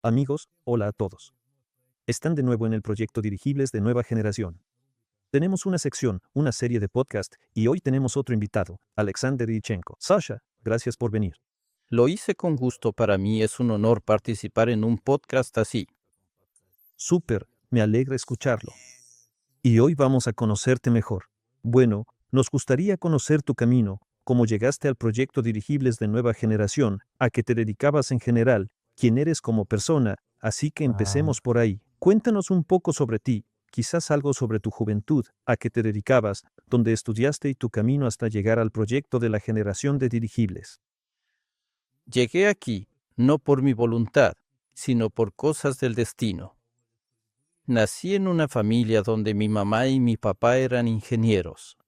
Amigos, hola a todos. Están de nuevo en el proyecto Dirigibles de Nueva Generación. Tenemos una sección, una serie de podcast, y hoy tenemos otro invitado, Alexander Ichenko. Sasha, gracias por venir. Lo hice con gusto. Para mí es un honor participar en un podcast así. Súper, me alegra escucharlo. Y hoy vamos a conocerte mejor. Bueno, nos gustaría conocer tu camino, cómo llegaste al proyecto Dirigibles de Nueva Generación, a qué te dedicabas en general, quién eres como persona, así que empecemos por ahí. Cuéntanos un poco sobre ti, quizás algo sobre tu juventud, a qué te dedicabas, dónde estudiaste y tu camino hasta llegar al proyecto de la generación de dirigibles. Llegué aquí, no por mi voluntad, sino por cosas del destino. Nací en una familia donde mi mamá y mi papá eran ingenieros.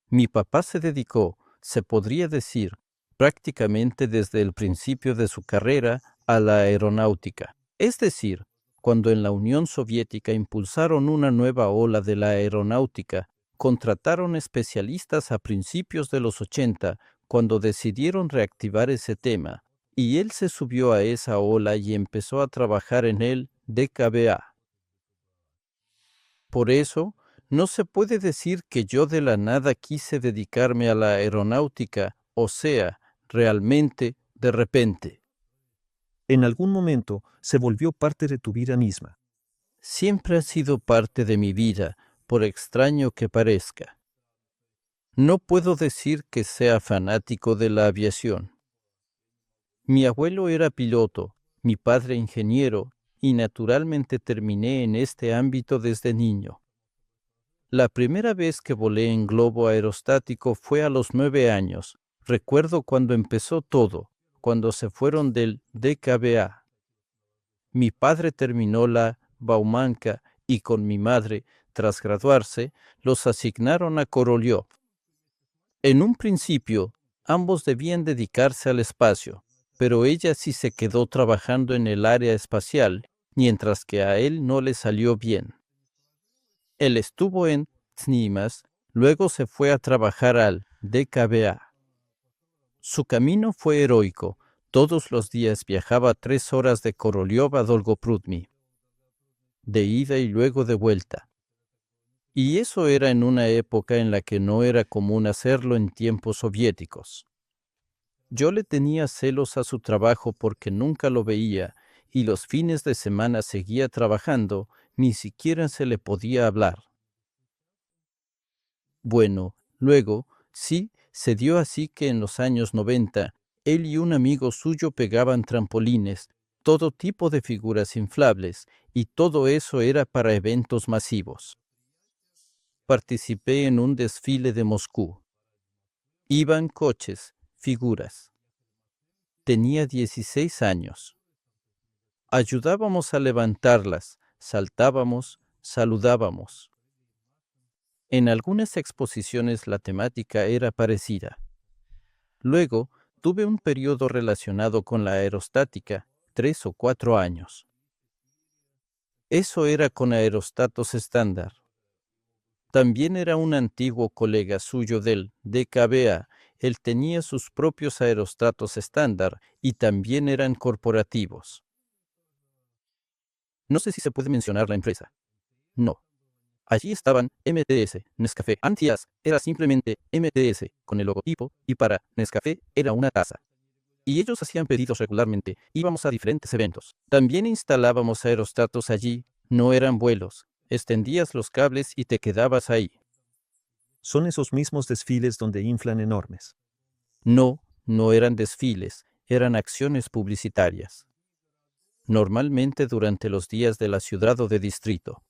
Mi papá se dedicó, se podría decir, prácticamente desde el principio de su carrera a la aeronáutica. Es decir, cuando en la Unión Soviética impulsaron una nueva ola de la aeronáutica, contrataron especialistas a principios de los 80 cuando decidieron reactivar ese tema, y él se subió a esa ola y empezó a trabajar en el DKBA. Por eso, no se puede decir que yo de la nada quise dedicarme a la aeronáutica, o sea, realmente, de repente. En algún momento, se volvió parte de tu vida misma. Siempre ha sido parte de mi vida, por extraño que parezca. No puedo decir que sea fanático de la aviación. Mi abuelo era piloto, mi padre ingeniero, y naturalmente terminé en este ámbito desde niño. La primera vez que volé en globo aerostático fue a los 9 años. Recuerdo cuando empezó todo, cuando se fueron del DKBA. Mi padre terminó la Baumanka y con mi madre, tras graduarse, los asignaron a Korolev. En un principio, ambos debían dedicarse al espacio, pero ella sí se quedó trabajando en el área espacial, mientras que a él no le salió bien. Él estuvo en Tsnimas, luego se fue a trabajar al DKBA. Su camino fue heroico. Todos los días viajaba 3 horas de Korolev a Dolgoprudny, de ida y luego de vuelta. Y eso era en una época en la que no era común hacerlo en tiempos soviéticos. Yo le tenía celos a su trabajo porque nunca lo veía y los fines de semana seguía trabajando, ni siquiera se le podía hablar. Bueno, luego, sí, se dio así que en los años 90, él y un amigo suyo pegaban trampolines, todo tipo de figuras inflables, y todo eso era para eventos masivos. Participé en un desfile de Moscú. Iban coches, figuras. Tenía 16 años. Ayudábamos a levantarlas, saltábamos, saludábamos. En algunas exposiciones la temática era parecida. Luego, tuve un periodo relacionado con la aerostática, 3 o 4 años. Eso era con aerostatos estándar. También era un antiguo colega suyo del DKBA. Él tenía sus propios aerostatos estándar y también eran corporativos. No sé si se puede mencionar la empresa. No. Allí estaban MTS, Nescafé. Antes era simplemente MTS, con el logotipo, y para Nescafé era una taza. Y ellos hacían pedidos regularmente, íbamos a diferentes eventos. También instalábamos aerostatos allí, no eran vuelos, extendías los cables y te quedabas ahí. Son esos mismos desfiles donde inflan enormes. No, no eran desfiles, eran acciones publicitarias. Normalmente durante los días de la ciudad o de distrito.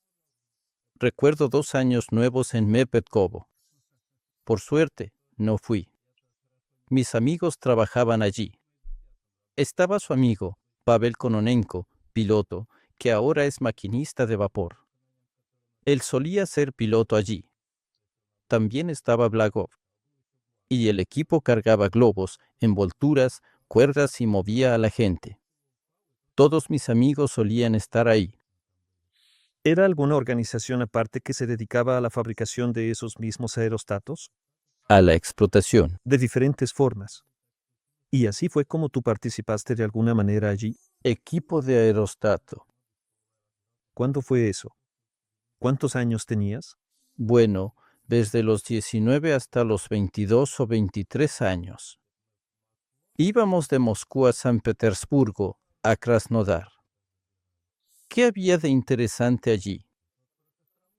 Recuerdo 2 años nuevos en Mepetkovo. Por suerte, no fui. Mis amigos trabajaban allí. Estaba su amigo, Pavel Kononenko, piloto, que ahora es maquinista de vapor. Él solía ser piloto allí. También estaba Blagov. Y el equipo cargaba globos, envolturas, cuerdas y movía a la gente. Todos mis amigos solían estar ahí. ¿Era alguna organización aparte que se dedicaba a la fabricación de esos mismos aerostatos? A la explotación. De diferentes formas. ¿Y así fue como tú participaste de alguna manera allí? Equipo de aerostato. ¿Cuándo fue eso? ¿Cuántos años tenías? Bueno, desde los 19 hasta los 22 o 23 años. Íbamos de Moscú a San Petersburgo, a Krasnodar. ¿Qué había de interesante allí?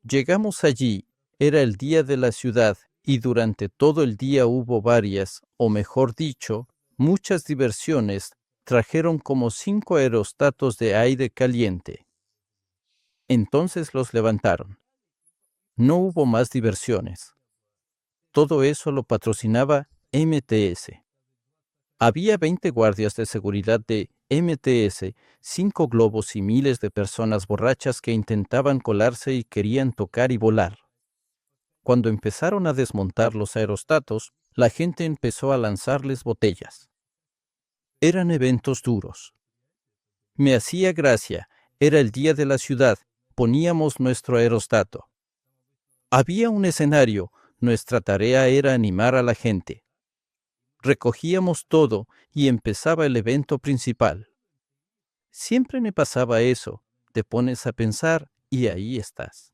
Llegamos allí, era el día de la ciudad, y durante todo el día hubo varias, o mejor dicho, muchas diversiones. Trajeron como 5 aerostatos de aire caliente. Entonces los levantaron. No hubo más diversiones. Todo eso lo patrocinaba MTS. Había 20 guardias de seguridad de MTS, 5 globos y miles de personas borrachas que intentaban colarse y querían tocar y volar. Cuando empezaron a desmontar los aerostatos, la gente empezó a lanzarles botellas. Eran eventos duros. Me hacía gracia, era el día de la ciudad, poníamos nuestro aerostato. Había un escenario, nuestra tarea era animar a la gente. Recogíamos todo y empezaba el evento principal. Siempre me pasaba eso, te pones a pensar y ahí estás.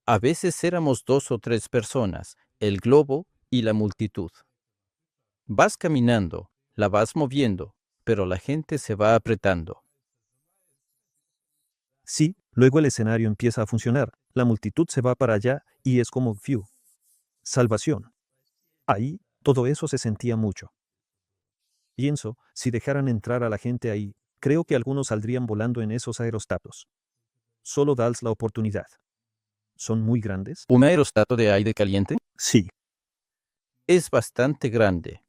A veces éramos 2 o 3 personas, el globo y la multitud. Vas caminando, la vas moviendo, pero la gente se va apretando. Sí, luego el escenario empieza a funcionar, la multitud se va para allá y es como fiu. Salvación. Ahí, todo eso se sentía mucho. Pienso, si dejaran entrar a la gente ahí, creo que algunos saldrían volando en esos aerostatos. Solo dals la oportunidad. ¿Son muy grandes? ¿Un aerostato de aire caliente? Sí. Es bastante grande.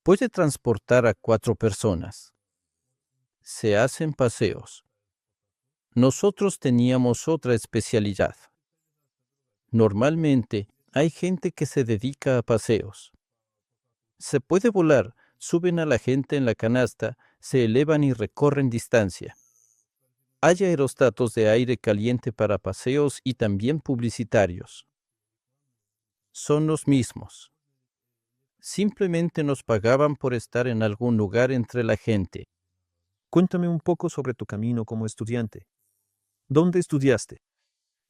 Puede transportar a 4 personas. Se hacen paseos. Nosotros teníamos otra especialidad. Normalmente hay gente que se dedica a paseos. Se puede volar, suben a la gente en la canasta, se elevan y recorren distancia. Hay aerostatos de aire caliente para paseos y también publicitarios. Son los mismos. Simplemente nos pagaban por estar en algún lugar entre la gente. Cuéntame un poco sobre tu camino como estudiante. ¿Dónde estudiaste?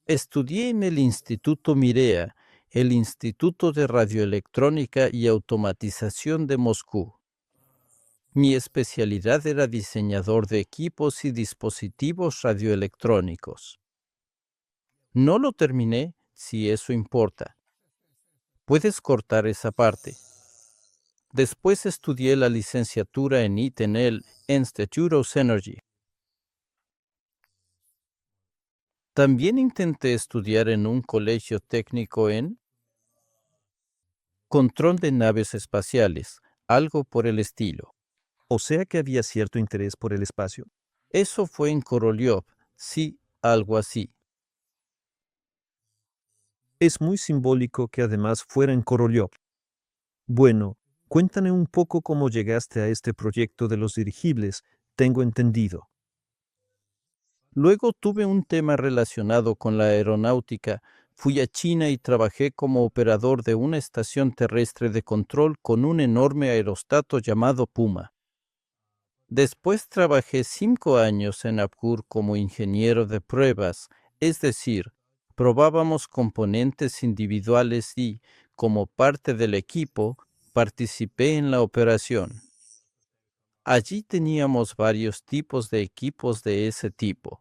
Estudié en el Instituto Mirea, el Instituto de Radioelectrónica y Automatización de Moscú. Mi especialidad era diseñador de equipos y dispositivos radioelectrónicos. No lo terminé, si eso importa. Puedes cortar esa parte. Después estudié la licenciatura en IT en el Institute of Energy. También intenté estudiar en un colegio técnico en control de naves espaciales, algo por el estilo. O sea que había cierto interés por el espacio. Eso fue en Korolev, sí, algo así. Es muy simbólico que además fuera en Korolev. Bueno, cuéntame un poco cómo llegaste a este proyecto de los dirigibles, tengo entendido. Luego tuve un tema relacionado con la aeronáutica. Fui a China y trabajé como operador de una estación terrestre de control con un enorme aerostato llamado Puma. Después trabajé 5 años en Abgur como ingeniero de pruebas, es decir, probábamos componentes individuales y, como parte del equipo, participé en la operación. Allí teníamos varios tipos de equipos de ese tipo.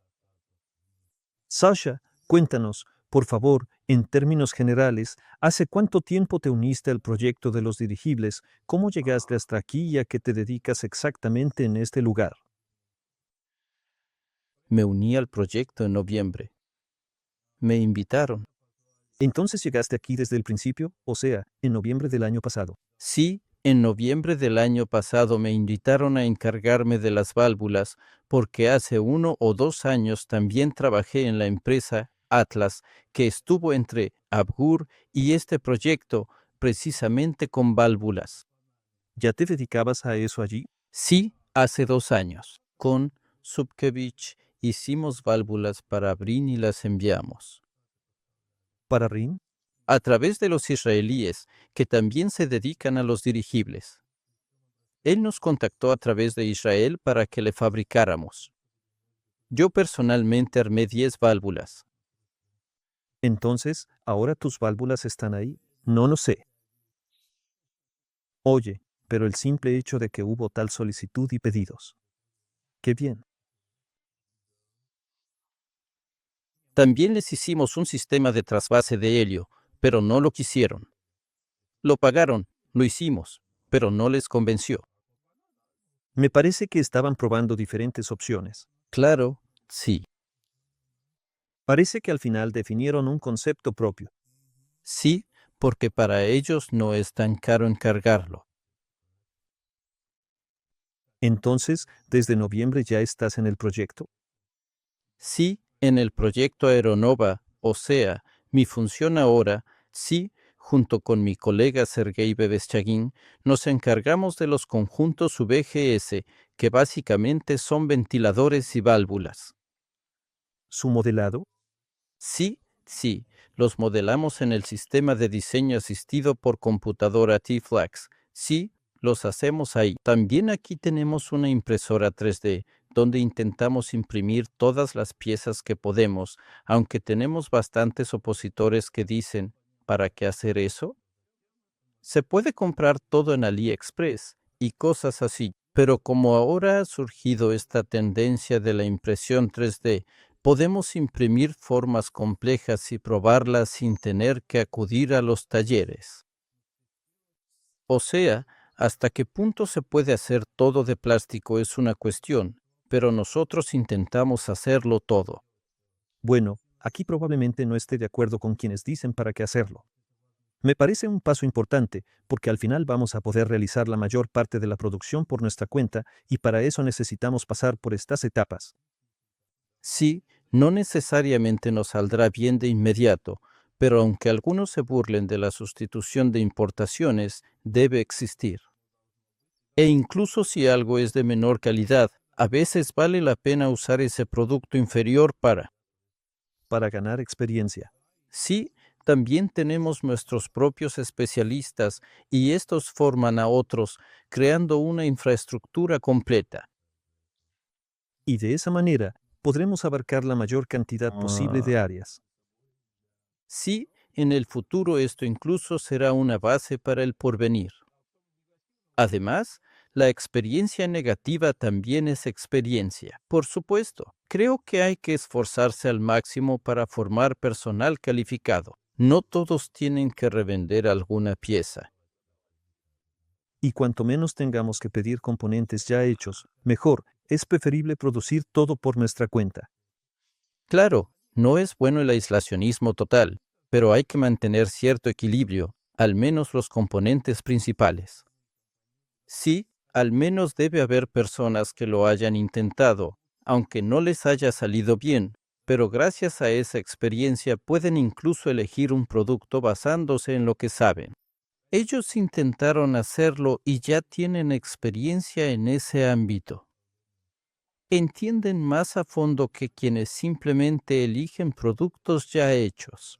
Sasha, cuéntanos, por favor, en términos generales, ¿hace cuánto tiempo te uniste al proyecto de los dirigibles? ¿Cómo llegaste hasta aquí y a qué te dedicas exactamente en este lugar? Me uní al proyecto en noviembre. Me invitaron. Entonces llegaste aquí desde el principio, o sea, en noviembre del año pasado. Sí, en noviembre del año pasado me invitaron a encargarme de las válvulas porque hace 1 o 2 años también trabajé en la empresa Atlas, que estuvo entre Abgur y este proyecto precisamente con válvulas. ¿Ya te dedicabas a eso allí? Sí, hace 2 años. Con Subkevich hicimos válvulas para Brin y las enviamos. ¿Para RIM? A través de los israelíes, que también se dedican a los dirigibles. Él nos contactó a través de Israel para que le fabricáramos. Yo personalmente armé 10 válvulas. Entonces, ¿ahora tus válvulas están ahí? No lo sé. Oye, pero el simple hecho de que hubo tal solicitud y pedidos. ¡Qué bien! También les hicimos un sistema de trasvase de helio, pero no lo quisieron. Lo pagaron, lo hicimos, pero no les convenció. Me parece que estaban probando diferentes opciones. Claro, sí. Parece que al final definieron un concepto propio. Sí, porque para ellos no es tan caro encargarlo. Entonces, ¿desde noviembre ya estás en el proyecto? Sí, en el proyecto Aeronova, o sea, mi función ahora, sí, junto con mi colega Sergei Bebeschagin, nos encargamos de los conjuntos VGS, que básicamente son ventiladores y válvulas. ¿Su modelado? Sí, sí, los modelamos en el sistema de diseño asistido por computadora T-Flex. Sí, los hacemos ahí. También aquí tenemos una impresora 3D, donde intentamos imprimir todas las piezas que podemos, aunque tenemos bastantes opositores que dicen, ¿para qué hacer eso? Se puede comprar todo en AliExpress y cosas así, pero como ahora ha surgido esta tendencia de la impresión 3D, podemos imprimir formas complejas y probarlas sin tener que acudir a los talleres. O sea, hasta qué punto se puede hacer todo de plástico es una cuestión, pero nosotros intentamos hacerlo todo. Bueno, aquí probablemente no esté de acuerdo con quienes dicen para qué hacerlo. Me parece un paso importante, porque al final vamos a poder realizar la mayor parte de la producción por nuestra cuenta y para eso necesitamos pasar por estas etapas. Sí, no necesariamente nos saldrá bien de inmediato, pero aunque algunos se burlen de la sustitución de importaciones, debe existir. E incluso si algo es de menor calidad, a veces vale la pena usar ese producto inferior para. Para ganar experiencia. Sí, también tenemos nuestros propios especialistas y estos forman a otros, creando una infraestructura completa. Y de esa manera, podremos abarcar la mayor cantidad posible de áreas. Sí, en el futuro esto incluso será una base para el porvenir. Además, la experiencia negativa también es experiencia. Por supuesto, creo que hay que esforzarse al máximo para formar personal calificado. No todos tienen que revender alguna pieza. Y cuanto menos tengamos que pedir componentes ya hechos, mejor. Es preferible producir todo por nuestra cuenta. Claro, no es bueno el aislacionismo total, pero hay que mantener cierto equilibrio, al menos los componentes principales. Sí, al menos debe haber personas que lo hayan intentado, aunque no les haya salido bien, pero gracias a esa experiencia pueden incluso elegir un producto basándose en lo que saben. Ellos intentaron hacerlo y ya tienen experiencia en ese ámbito. Entienden más a fondo que quienes simplemente eligen productos ya hechos.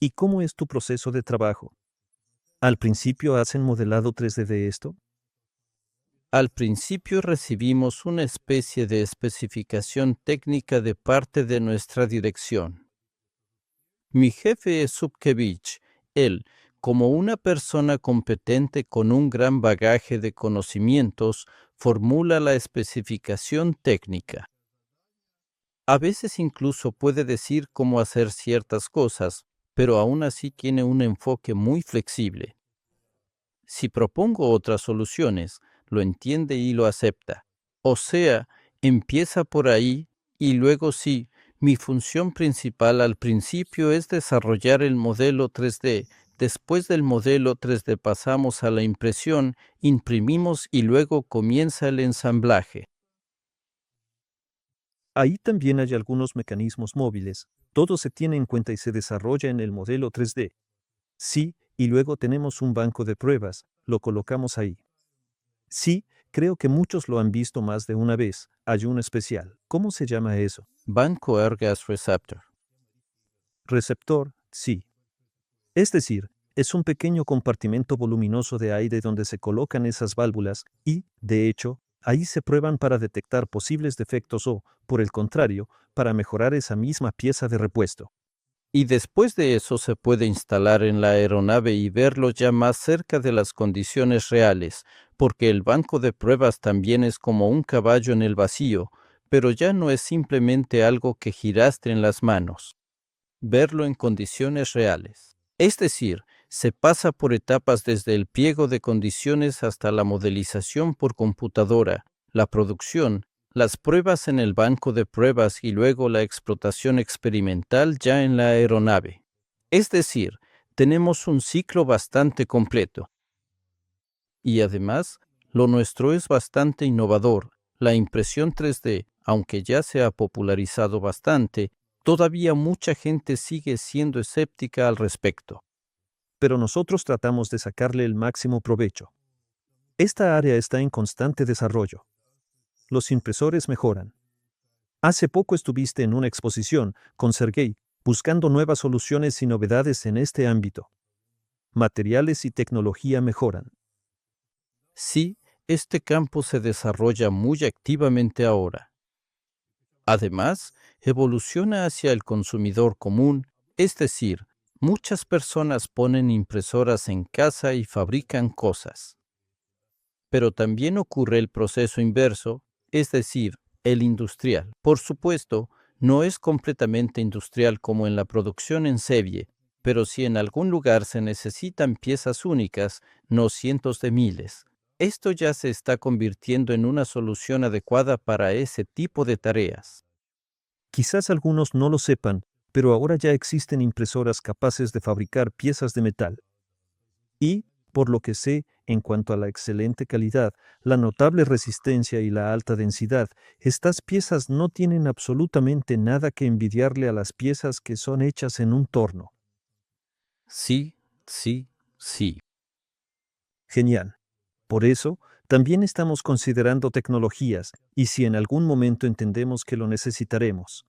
¿Y cómo es tu proceso de trabajo? ¿Al principio hacen modelado 3D de esto? Al principio recibimos una especie de especificación técnica de parte de nuestra dirección. Mi jefe es Subkevich. Él, como una persona competente con un gran bagaje de conocimientos, formula la especificación técnica. A veces incluso puede decir cómo hacer ciertas cosas, pero aún así tiene un enfoque muy flexible. Si propongo otras soluciones, lo entiende y lo acepta. O sea, empieza por ahí y luego sí, mi función principal al principio es desarrollar el modelo 3D. Después del modelo 3D pasamos a la impresión, imprimimos y luego comienza el ensamblaje. Ahí también hay algunos mecanismos móviles. Todo se tiene en cuenta y se desarrolla en el modelo 3D. Sí, y luego tenemos un banco de pruebas, lo colocamos ahí. Sí, creo que muchos lo han visto más de una vez. Hay un especial. ¿Cómo se llama eso? Banco Air Gas Receptor. Receptor, sí. Es decir, Es un pequeño compartimento voluminoso de aire donde se colocan esas válvulas y, de hecho, ahí se prueban para detectar posibles defectos o, por el contrario, para mejorar esa misma pieza de repuesto. Y después de eso se puede instalar en la aeronave y verlo ya más cerca de las condiciones reales, porque el banco de pruebas también es como un caballo en el vacío, pero ya no es simplemente algo que giraste en las manos. Verlo en condiciones reales. Es decir, se pasa por etapas desde el pliego de condiciones hasta la modelización por computadora, la producción, las pruebas en el banco de pruebas y luego la explotación experimental ya en la aeronave. Es decir, tenemos un ciclo bastante completo. Y además, lo nuestro es bastante innovador. La impresión 3D, aunque ya se ha popularizado bastante, todavía mucha gente sigue siendo escéptica al respecto. Pero nosotros tratamos de sacarle el máximo provecho. Esta área está en constante desarrollo. Los impresores mejoran. Hace poco estuviste en una exposición con Sergey, buscando nuevas soluciones y novedades en este ámbito. Materiales y tecnología mejoran. Sí, este campo se desarrolla muy activamente ahora. Además, evoluciona hacia el consumidor común, es decir, muchas personas ponen impresoras en casa y fabrican cosas. Pero también ocurre el proceso inverso, es decir, el industrial. Por supuesto, no es completamente industrial como en la producción en serie, pero si en algún lugar se necesitan piezas únicas, no cientos de miles. Esto ya se está convirtiendo en una solución adecuada para ese tipo de tareas. Quizás algunos no lo sepan, pero ahora ya existen impresoras capaces de fabricar piezas de metal. Y, por lo que sé, en cuanto a la excelente calidad, la notable resistencia y la alta densidad, estas piezas no tienen absolutamente nada que envidiarle a las piezas que son hechas en un torno. Sí, sí, sí. Genial. Por eso, también estamos considerando tecnologías, y si en algún momento entendemos que lo necesitaremos,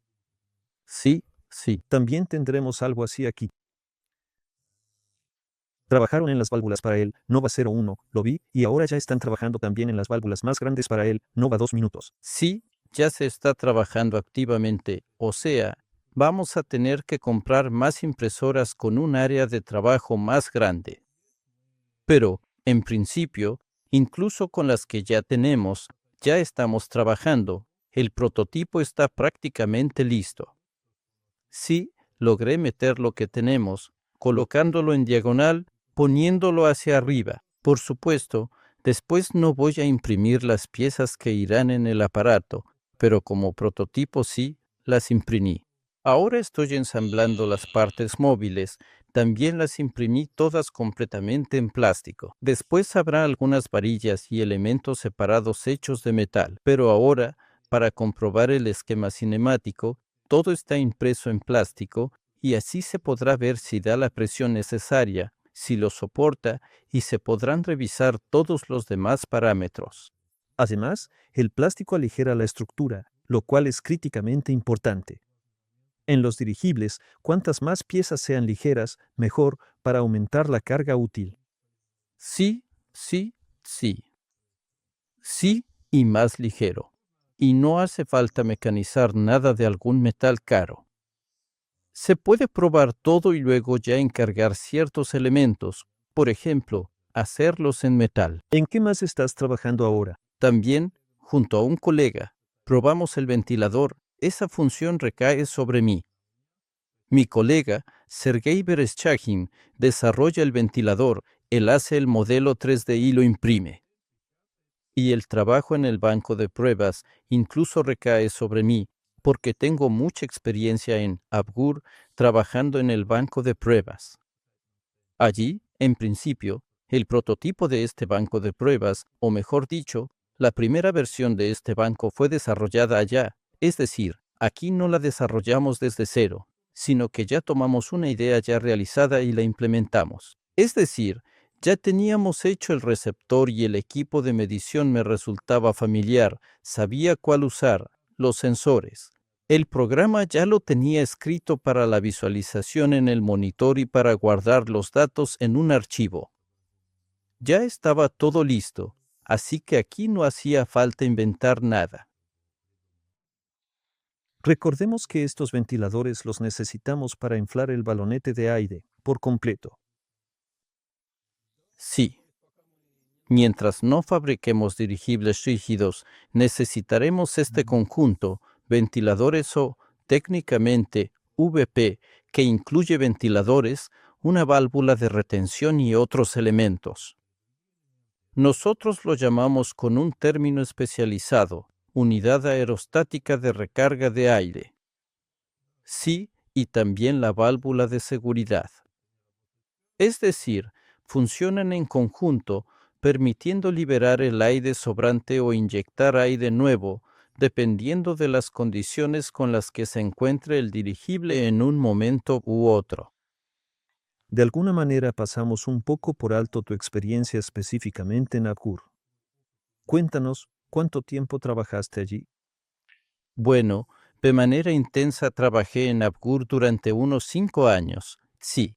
Sí, sí. también tendremos algo así aquí. Trabajaron en las válvulas para el Nova 01, lo vi, y ahora ya están trabajando también en las válvulas más grandes para el Nova 2 minutos. Sí, ya se está trabajando activamente, o sea, vamos a tener que comprar más impresoras con un área de trabajo más grande. Pero, en principio, incluso con las que ya tenemos, ya estamos trabajando. El prototipo está prácticamente listo. Sí, logré meter lo que tenemos, colocándolo en diagonal, poniéndolo hacia arriba. Por supuesto, después no voy a imprimir las piezas que irán en el aparato, pero como prototipo sí, las imprimí. Ahora estoy ensamblando las partes móviles. También las imprimí todas completamente en plástico. Después habrá algunas varillas y elementos separados hechos de metal. Pero ahora, para comprobar el esquema cinemático, todo está impreso en plástico y así se podrá ver si da la presión necesaria, si lo soporta y se podrán revisar todos los demás parámetros. Además, el plástico aligera la estructura, lo cual es críticamente importante. En los dirigibles, cuantas más piezas sean ligeras, mejor para aumentar la carga útil. Sí, sí, sí. Sí y más ligero. Y no hace falta mecanizar nada de algún metal caro. Se puede probar todo y luego ya encargar ciertos elementos, por ejemplo, hacerlos en metal. ¿En qué más estás trabajando ahora? También, junto a un colega, probamos el ventilador. Esa función recae sobre mí. Mi colega, Sergei Vereshchagin, desarrolla el ventilador. Él hace el modelo 3D y lo imprime. Y el trabajo en el banco de pruebas incluso recae sobre mí, porque tengo mucha experiencia en Abgur trabajando en el banco de pruebas. Allí, en principio, el prototipo de este banco de pruebas, o mejor dicho, la primera versión de este banco fue desarrollada allá, es decir, aquí no la desarrollamos desde cero, sino que ya tomamos una idea ya realizada y la implementamos. Es decir, ya teníamos hecho el receptor y el equipo de medición me resultaba familiar, sabía cuál usar, los sensores. El programa ya lo tenía escrito para la visualización en el monitor y para guardar los datos en un archivo. Ya estaba todo listo, así que aquí no hacía falta inventar nada. Recordemos que estos ventiladores los necesitamos para inflar el balonete de aire por completo. Sí. Mientras no fabriquemos dirigibles rígidos, necesitaremos este conjunto, ventiladores o, técnicamente, VP, que incluye ventiladores, una válvula de retención y otros elementos. Nosotros lo llamamos con un término especializado, unidad aerostática de recarga de aire. Sí, y también la válvula de seguridad. Es decir, funcionan en conjunto, permitiendo liberar el aire sobrante o inyectar aire nuevo, dependiendo de las condiciones con las que se encuentre el dirigible en un momento u otro. De alguna manera pasamos un poco por alto tu experiencia específicamente en Abgur. Cuéntanos, ¿cuánto tiempo trabajaste allí? Bueno, de manera intensa trabajé en Abgur durante unos 5 años, sí.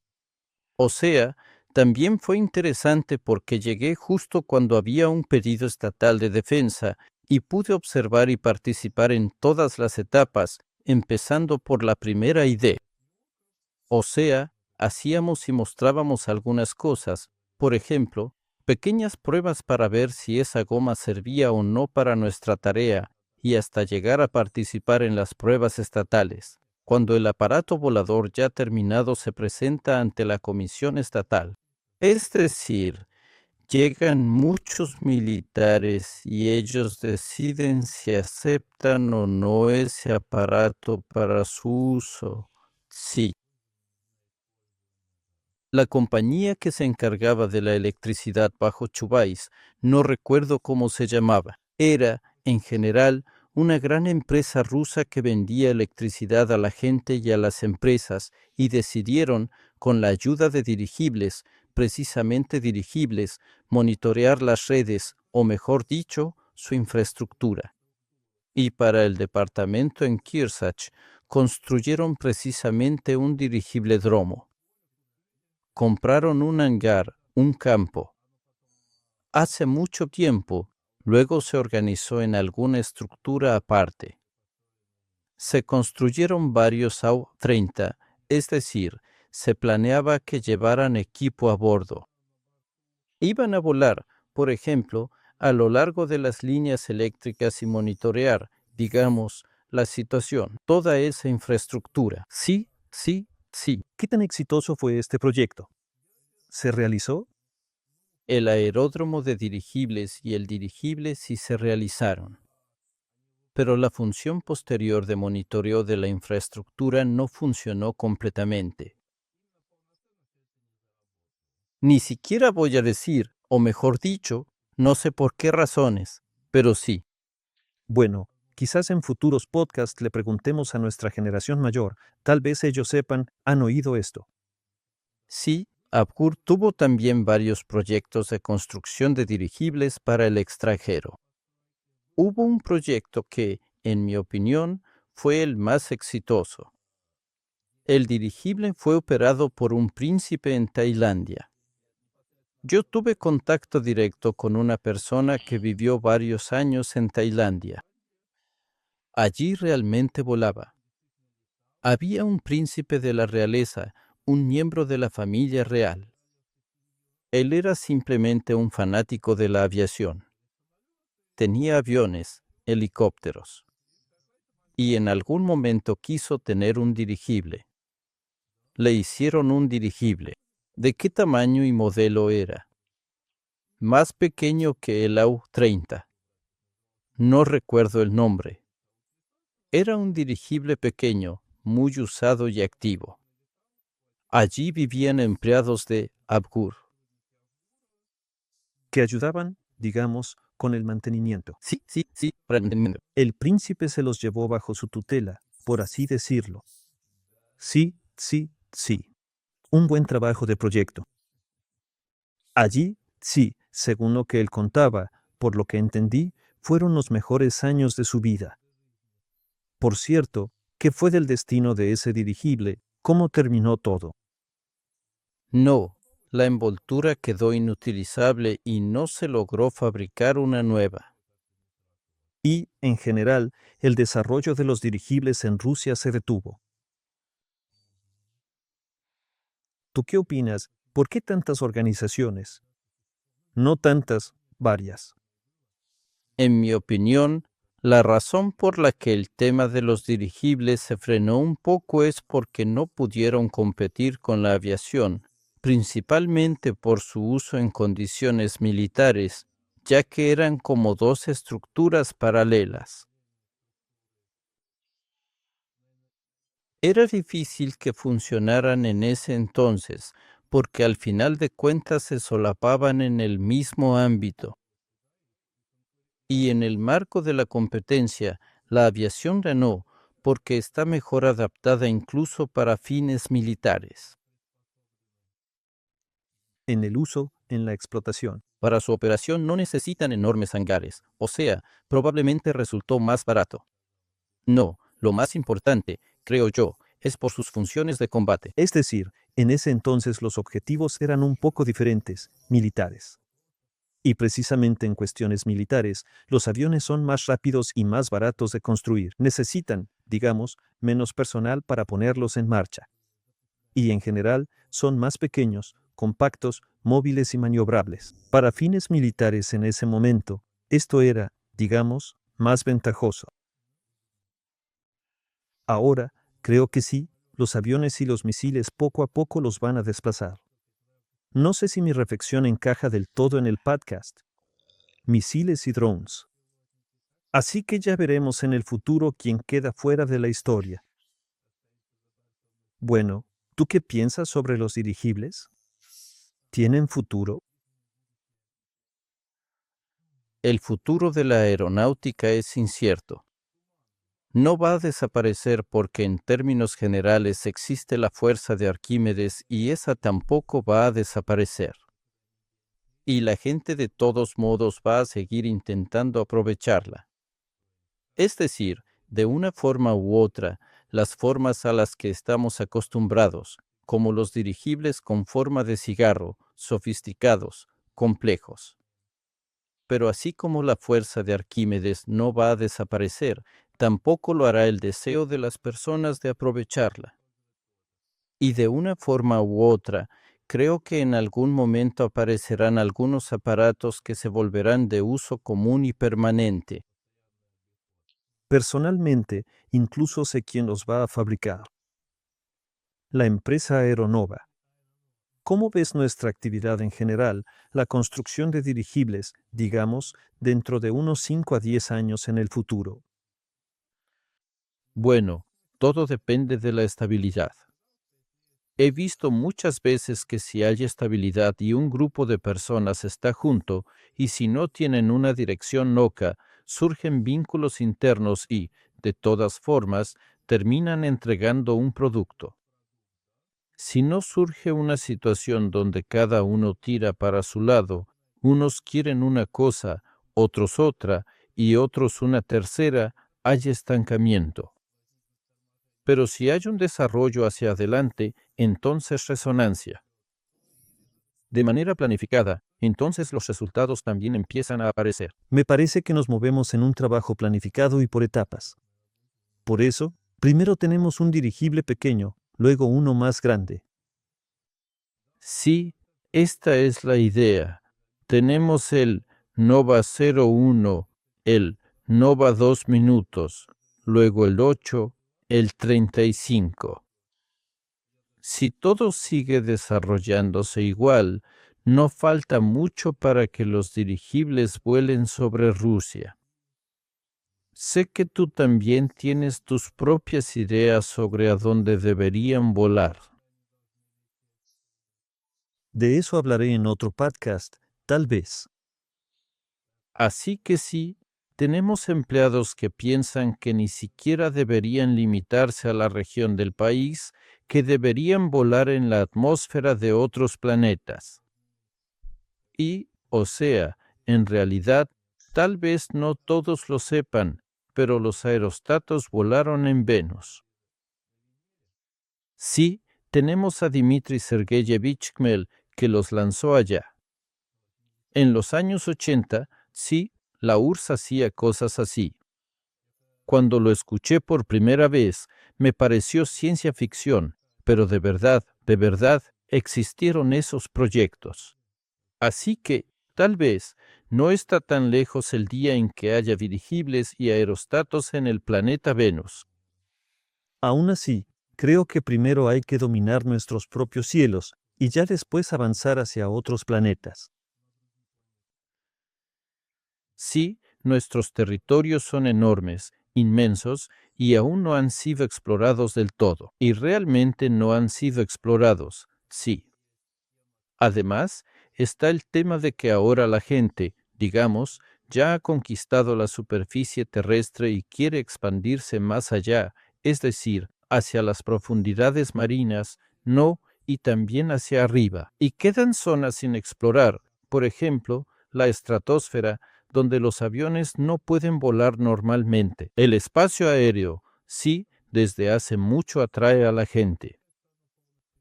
O sea, también fue interesante porque llegué justo cuando había un pedido estatal de defensa y pude observar y participar en todas las etapas, empezando por la primera idea. O sea, hacíamos y mostrábamos algunas cosas, por ejemplo, pequeñas pruebas para ver si esa goma servía o no para nuestra tarea, y hasta llegar a participar en las pruebas estatales, cuando el aparato volador ya terminado se presenta ante la comisión estatal. Es decir, llegan muchos militares y ellos deciden si aceptan o no ese aparato para su uso. Sí. La compañía que se encargaba de la electricidad bajo Chubais, no recuerdo cómo se llamaba, era, en general, una gran empresa rusa que vendía electricidad a la gente y a las empresas, y decidieron, con la ayuda de dirigibles, precisamente dirigibles, monitorear las redes, o mejor dicho, su infraestructura. Y para el departamento en Kearsarge, construyeron precisamente un dirigible dromo. Compraron un hangar, un campo. Hace mucho tiempo, luego se organizó en alguna estructura aparte. Se construyeron varios AU-30, es decir, se planeaba que llevaran equipo a bordo. Iban a volar, por ejemplo, a lo largo de las líneas eléctricas y monitorear, digamos, la situación, toda esa infraestructura. Sí, sí, sí. ¿Qué tan exitoso fue este proyecto? ¿Se realizó? El aeródromo de dirigibles y el dirigible sí se realizaron, pero la función posterior de monitoreo de la infraestructura no funcionó completamente. Ni siquiera voy a decir, o mejor dicho, no sé por qué razones, pero sí. Bueno, quizás en futuros podcasts le preguntemos a nuestra generación mayor, tal vez ellos sepan, han oído esto. Sí, Abgur tuvo también varios proyectos de construcción de dirigibles para el extranjero. Hubo un proyecto que, en mi opinión, fue el más exitoso. El dirigible fue operado por un príncipe en Tailandia. Yo tuve contacto directo con una persona que vivió varios años en Tailandia. Allí realmente volaba. Había un príncipe de la realeza, un miembro de la familia real. Él era simplemente un fanático de la aviación. Tenía aviones, helicópteros. Y en algún momento quiso tener un dirigible. Le hicieron un dirigible. ¿De qué tamaño y modelo era? Más pequeño que el AU-30. No recuerdo el nombre. Era un dirigible pequeño, muy usado y activo. Allí vivían empleados de Abgur. Que ayudaban, digamos, con el mantenimiento. Sí, mantenimiento. El príncipe se los llevó bajo su tutela, por así decirlo. Sí, sí, sí. Un buen trabajo de proyecto. Allí, sí, según lo que él contaba, por lo que entendí, fueron los mejores años de su vida. Por cierto, ¿Qué fue del destino de ese dirigible? ¿Cómo terminó todo? No, la envoltura quedó inutilizable y no se logró fabricar una nueva. Y, en general, el desarrollo de los dirigibles en Rusia se detuvo. ¿Tú qué opinas? ¿Por qué tantas organizaciones? No tantas, varias. En mi opinión, la razón por la que el tema de los dirigibles se frenó un poco es porque no pudieron competir con la aviación, principalmente por su uso en condiciones militares, ya que eran como dos estructuras paralelas. Era difícil que funcionaran en ese entonces, porque al final de cuentas se solapaban en el mismo ámbito. Y en el marco de la competencia, la aviación ganó porque está mejor adaptada incluso para fines militares. En el uso, en la explotación. Para su operación no necesitan enormes hangares, o sea, probablemente resultó más barato. No, lo más importante, creo yo, es por sus funciones de combate. Es decir, en ese entonces los objetivos eran un poco diferentes, militares. Y precisamente en cuestiones militares, los aviones son más rápidos y más baratos de construir. Necesitan, digamos, menos personal para ponerlos en marcha. Y en general, son más pequeños, compactos, móviles y maniobrables. Para fines militares en ese momento, esto era, digamos, más ventajoso. Ahora, creo que sí, los aviones y los misiles poco a poco los van a desplazar. No sé si mi reflexión encaja del todo en el podcast. Misiles y drones. Así que ya veremos en el futuro quién queda fuera de la historia. Bueno, ¿tú qué piensas sobre los dirigibles? ¿Tienen futuro? El futuro de la aeronáutica es incierto. No va a desaparecer porque en términos generales existe la fuerza de Arquímedes y esa tampoco va a desaparecer. Y la gente de todos modos va a seguir intentando aprovecharla. Es decir, de una forma u otra, las formas a las que estamos acostumbrados, como los dirigibles con forma de cigarro, sofisticados, complejos. Pero así como la fuerza de Arquímedes no va a desaparecer, tampoco lo hará el deseo de las personas de aprovecharla. Y de una forma u otra, creo que en algún momento aparecerán algunos aparatos que se volverán de uso común y permanente. Personalmente, incluso sé quién los va a fabricar. La empresa Aeronova. ¿Cómo ves nuestra actividad en general, la construcción de dirigibles, digamos, dentro de unos 5 a 10 años en el futuro? Bueno, todo depende de la estabilidad. He visto muchas veces que si hay estabilidad y un grupo de personas está junto, y si no tienen una dirección loca, surgen vínculos internos y, de todas formas, terminan entregando un producto. Si no surge una situación donde cada uno tira para su lado, unos quieren una cosa, otros otra, y otros una tercera, hay estancamiento. Pero si hay un desarrollo hacia adelante, entonces resonancia. De manera planificada, entonces los resultados también empiezan a aparecer. Me parece que nos movemos en un trabajo planificado y por etapas. Por eso, primero tenemos un dirigible pequeño, luego uno más grande. Sí, esta es la idea. Tenemos el Nova 01, el Nova 2 minutos, luego el 8, el 35. Si todo sigue desarrollándose igual, no falta mucho para que los dirigibles vuelen sobre Rusia. Sé que tú también tienes tus propias ideas sobre a dónde deberían volar. De eso hablaré en otro podcast, tal vez. Así que sí, tenemos empleados que piensan que ni siquiera deberían limitarse a la región del país, que deberían volar en la atmósfera de otros planetas. Y, o sea, en realidad, tal vez no todos lo sepan, pero los aerostatos volaron en Venus. Sí, tenemos a Dmitry Sergeyevich Kmel, que los lanzó allá. En los años 80, sí, la URSS hacía cosas así. Cuando lo escuché por primera vez, me pareció ciencia ficción, pero de verdad, existieron esos proyectos. Así que, tal vez, no está tan lejos el día en que haya dirigibles y aerostatos en el planeta Venus. Aún así, creo que primero hay que dominar nuestros propios cielos y ya después avanzar hacia otros planetas. Sí, nuestros territorios son enormes, inmensos, y aún no han sido explorados del todo. Y realmente no han sido explorados, sí. Además, está el tema de que ahora la gente, digamos, ya ha conquistado la superficie terrestre y quiere expandirse más allá, es decir, hacia las profundidades marinas, no, y también hacia arriba. Y quedan zonas sin explorar, por ejemplo, la estratosfera, donde los aviones no pueden volar normalmente. El espacio aéreo, sí, desde hace mucho atrae a la gente.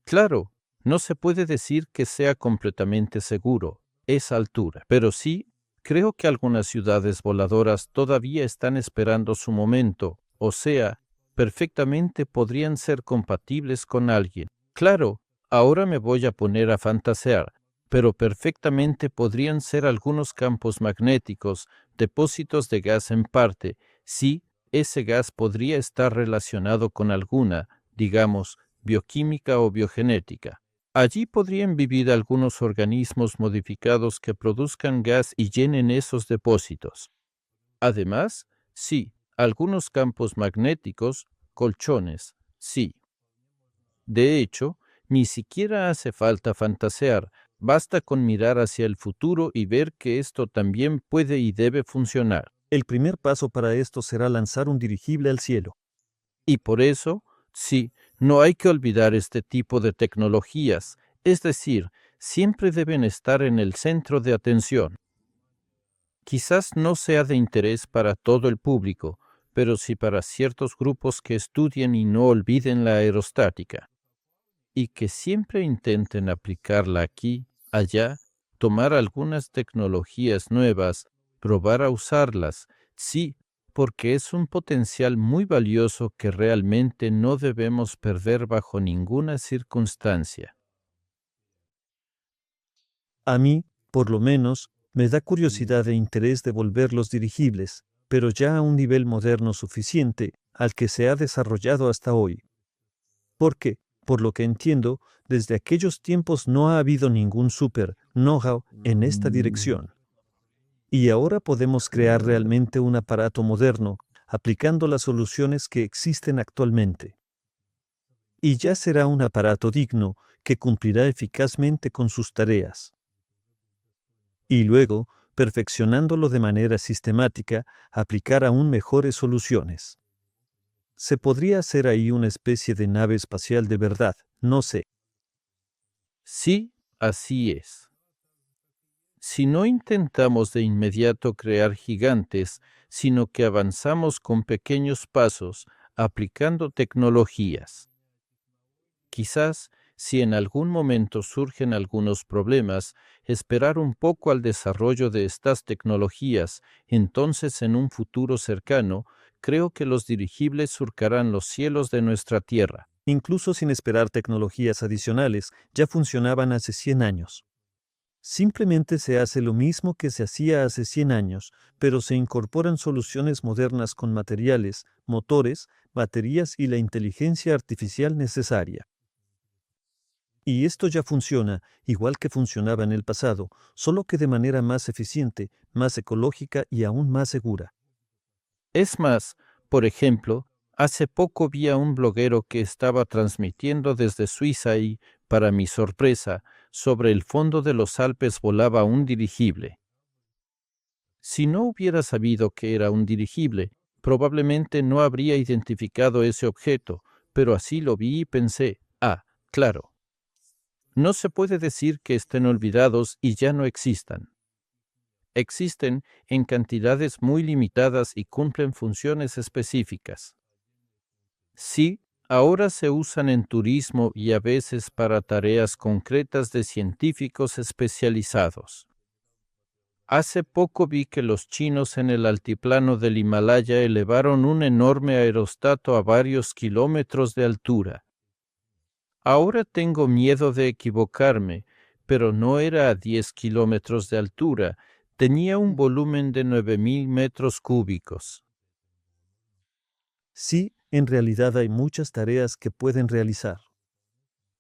Claro, no se puede decir que sea completamente seguro, esa altura, pero sí, creo que algunas ciudades voladoras todavía están esperando su momento, o sea, perfectamente podrían ser compatibles con alguien. Claro, ahora me voy a poner a fantasear, pero perfectamente podrían ser algunos campos magnéticos, depósitos de gas en parte, sí, ese gas podría estar relacionado con alguna, digamos, bioquímica o biogenética. Allí podrían vivir algunos organismos modificados que produzcan gas y llenen esos depósitos. Además, sí, algunos campos magnéticos, colchones, sí. De hecho, ni siquiera hace falta fantasear, basta con mirar hacia el futuro y ver que esto también puede y debe funcionar. El primer paso para esto será lanzar un dirigible al cielo. Y por eso, sí, no hay que olvidar este tipo de tecnologías, es decir, siempre deben estar en el centro de atención. Quizás no sea de interés para todo el público, pero sí para ciertos grupos que estudien y no olviden la aerostática, y que siempre intenten aplicarla aquí, allá, tomar algunas tecnologías nuevas, probar a usarlas, sí, porque es un potencial muy valioso que realmente no debemos perder bajo ninguna circunstancia. A mí, por lo menos, me da curiosidad e interés de volver los dirigibles, pero ya a un nivel moderno suficiente al que se ha desarrollado hasta hoy. Porque, por lo que entiendo, desde aquellos tiempos no ha habido ningún super know-how en esta dirección. Y ahora podemos crear realmente un aparato moderno, aplicando las soluciones que existen actualmente. Y ya será un aparato digno que cumplirá eficazmente con sus tareas. Y luego, perfeccionándolo de manera sistemática, aplicar aún mejores soluciones. Se podría hacer ahí una especie de nave espacial de verdad, no sé. Sí, así es. Si no intentamos de inmediato crear gigantes, sino que avanzamos con pequeños pasos, aplicando tecnologías. Quizás, si en algún momento surgen algunos problemas, esperar un poco al desarrollo de estas tecnologías, entonces en un futuro cercano, creo que los dirigibles surcarán los cielos de nuestra Tierra. Incluso sin esperar tecnologías adicionales, ya funcionaban hace 100 años. Simplemente se hace lo mismo que se hacía hace 100 años, pero se incorporan soluciones modernas con materiales, motores, baterías y la inteligencia artificial necesaria. Y esto ya funciona, igual que funcionaba en el pasado, solo que de manera más eficiente, más ecológica y aún más segura. Es más, por ejemplo, hace poco vi a un bloguero que estaba transmitiendo desde Suiza y, para mi sorpresa, sobre el fondo de los Alpes volaba un dirigible. Si no hubiera sabido que era un dirigible, probablemente no habría identificado ese objeto, pero así lo vi y pensé, ah, claro. No se puede decir que estén olvidados y ya no existan. Existen en cantidades muy limitadas y cumplen funciones específicas. Sí, Ahora se usan en turismo y a veces para tareas concretas de científicos especializados. Hace poco vi que los chinos en el altiplano del Himalaya elevaron un enorme aerostato a varios kilómetros de altura. Ahora tengo miedo de equivocarme, pero no era a 10 kilómetros de altura, tenía un volumen de 9.000 metros cúbicos. Sí, en realidad hay muchas tareas que pueden realizar.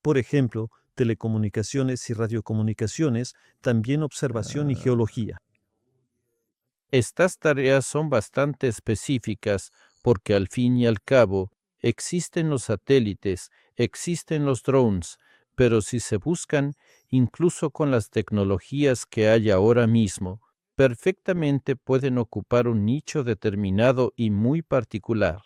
Por ejemplo, telecomunicaciones y radiocomunicaciones, también observación y geología. Estas tareas son bastante específicas porque al fin y al cabo existen los satélites, existen los drones, pero si se buscan, incluso con las tecnologías que hay ahora mismo, perfectamente pueden ocupar un nicho determinado y muy particular.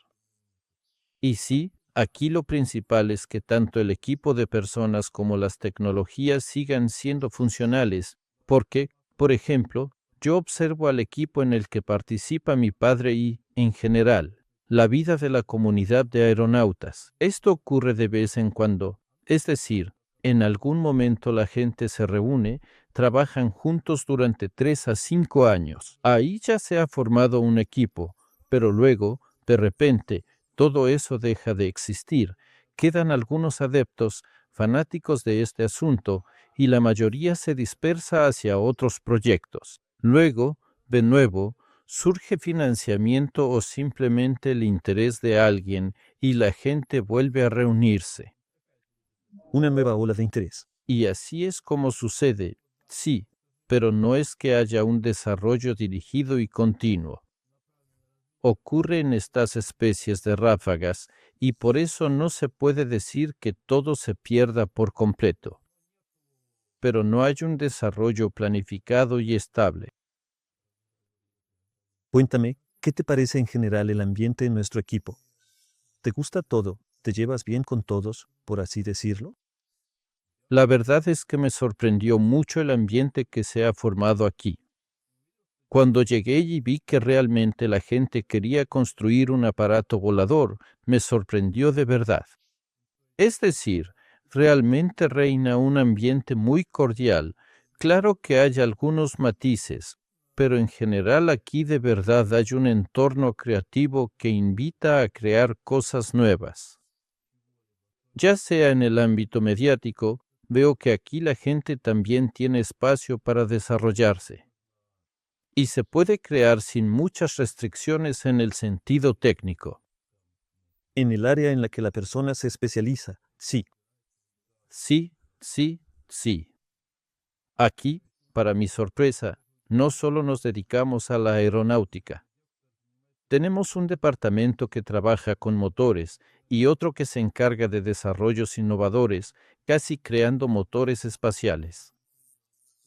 Y sí, aquí lo principal es que tanto el equipo de personas como las tecnologías sigan siendo funcionales, porque, por ejemplo, yo observo al equipo en el que participa mi padre y, en general, la vida de la comunidad de aeronautas. Esto ocurre de vez en cuando, es decir, en algún momento la gente se reúne, trabajan juntos durante 3 a 5 años. Ahí ya se ha formado un equipo, pero luego, de repente, todo eso deja de existir. Quedan algunos adeptos, fanáticos de este asunto, y la mayoría se dispersa hacia otros proyectos. Luego, de nuevo, surge financiamiento o simplemente el interés de alguien y la gente vuelve a reunirse. Una nueva ola de interés. Y así es como sucede, sí, pero no es que haya un desarrollo dirigido y continuo. Ocurre en estas especies de ráfagas y por eso no se puede decir que todo se pierda por completo. Pero no hay un desarrollo planificado y estable. Cuéntame, ¿qué te parece en general el ambiente en nuestro equipo? ¿Te gusta todo? ¿Te llevas bien con todos, por así decirlo? La verdad es que me sorprendió mucho el ambiente que se ha formado aquí. Cuando llegué y vi que realmente la gente quería construir un aparato volador, me sorprendió de verdad. Es decir, realmente reina un ambiente muy cordial. Claro que hay algunos matices, pero en general aquí de verdad hay un entorno creativo que invita a crear cosas nuevas. Ya sea en el ámbito mediático, veo que aquí la gente también tiene espacio para desarrollarse. Y se puede crear sin muchas restricciones en el sentido técnico. En el área en la que la persona se especializa, sí. Sí, sí, sí. Aquí, para mi sorpresa, no solo nos dedicamos a la aeronáutica. Tenemos un departamento que trabaja con motores y otro que se encarga de desarrollos innovadores, casi creando motores espaciales.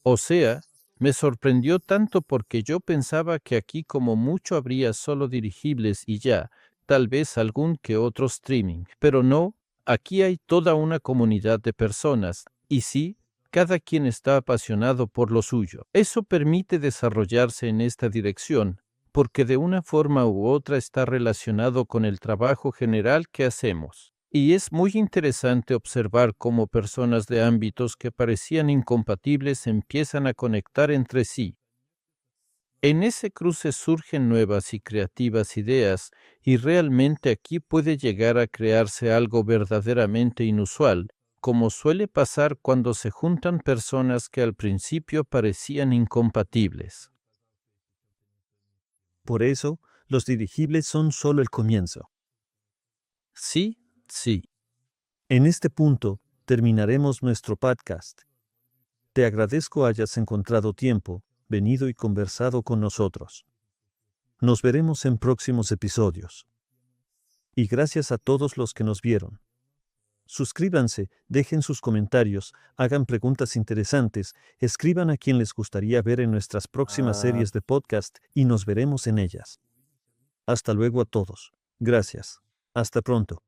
O sea, me sorprendió tanto porque yo pensaba que aquí como mucho habría solo dirigibles y ya, tal vez algún que otro streaming. Pero no, aquí hay toda una comunidad de personas, y sí, cada quien está apasionado por lo suyo. Eso permite desarrollarse en esta dirección, porque de una forma u otra está relacionado con el trabajo general que hacemos. Y es muy interesante observar cómo personas de ámbitos que parecían incompatibles empiezan a conectar entre sí. En ese cruce surgen nuevas y creativas ideas, y realmente aquí puede llegar a crearse algo verdaderamente inusual, como suele pasar cuando se juntan personas que al principio parecían incompatibles. Por eso, los dirigibles son solo el comienzo. Sí, sí. En este punto, terminaremos nuestro podcast. Te agradezco hayas encontrado tiempo, venido y conversado con nosotros. Nos veremos en próximos episodios. Y gracias a todos los que nos vieron. Suscríbanse, dejen sus comentarios, hagan preguntas interesantes, escriban a quien les gustaría ver en nuestras próximas series de podcast y nos veremos en ellas. Hasta luego a todos. Gracias. Hasta pronto.